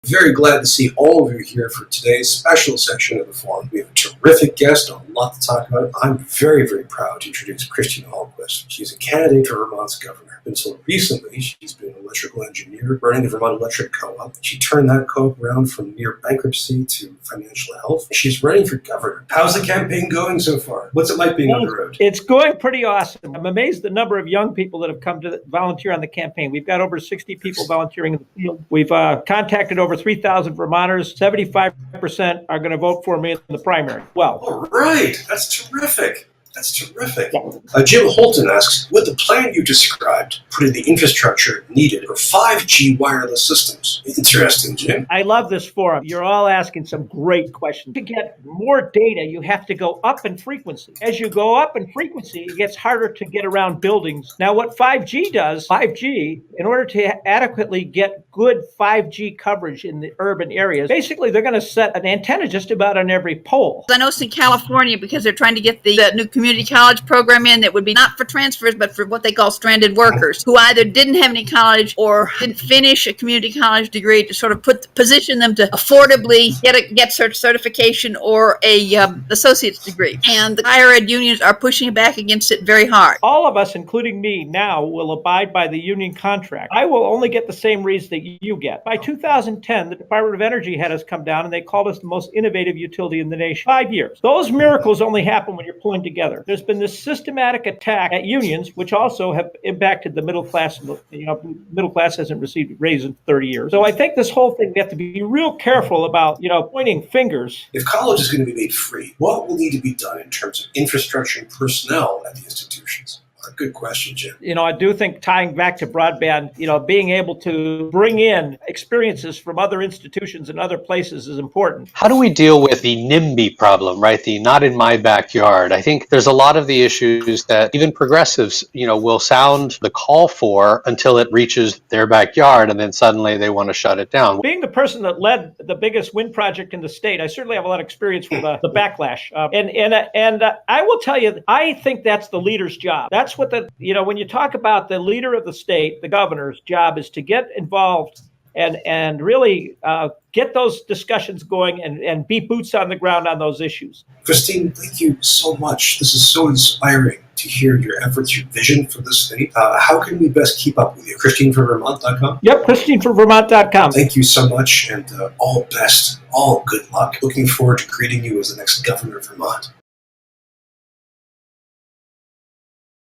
Very glad to see all of you here for today's special section of the forum. We have a terrific guest, a lot to talk about. I'm very, very proud to introduce Christine Hallquist. She's a candidate for Vermont's governor. Until recently, she's been an electrical engineer running the Vermont Electric Co-op. She turned that co-op around from near bankruptcy to financial health. She's running for governor. How's the campaign going so far? What's it like being on the road? It's going pretty awesome. I'm amazed the number of young people that have come to volunteer on the campaign. We've got over 60 people volunteering in the field. We've contacted over 3,000 Vermonters. 75% are going to vote for me in the primary. Well, all right. That's terrific. That's terrific. Jim Holton asks, would the plan you described put in the infrastructure needed for 5G wireless systems? Interesting, Jim. I love this forum. You're all asking some great questions. To get more data, you have to go up in frequency. As you go up in frequency, it gets harder to get around buildings. Now, what 5G does, 5G, in order to adequately get good 5G coverage in the urban areas, basically they're going to set an antenna just about on every pole. I know it's in California because they're trying to get the new community college program in that would be not for transfers, but for what they call stranded workers who either didn't have any college or didn't finish a community college degree to sort of position them to affordably get certification or a associate's degree. And the higher ed unions are pushing back against it very hard. All of us, including me now, will abide by the union contract. I will only get the same raise that you get. By 2010, the Department of Energy had us come down and they called us the most innovative utility in the nation. 5 years. Those miracles only happen when you're pulling together. There's been this systematic attack at unions, which also have impacted the middle class. Middle class hasn't received a raise in 30 years. So I think this whole thing, we have to be real careful about, pointing fingers. If college is going to be made free, what will need to be done in terms of infrastructure and personnel at the institutions? Good question, Jim. I do think tying back to broadband, being able to bring in experiences from other institutions and other places is important. How do we deal with the NIMBY problem, right? The not in my backyard. I think there's a lot of the issues that even progressives, will sound the call for until it reaches their backyard, and then suddenly they want to shut it down. Being the person that led the biggest wind project in the state, I certainly have a lot of experience with the backlash. And I will tell you, I think that's the leader's job. That's what when you talk about the leader of the state, the governor's job is to get involved and really get those discussions going and be boots on the ground on those issues. Christine, thank you so much. This is so inspiring to hear your efforts, your vision for the state. How can we best keep up with you? ChristineForVermont.com? Yep, ChristineForVermont.com. Thank you so much, and all best, all good luck. Looking forward to greeting you as the next governor of Vermont.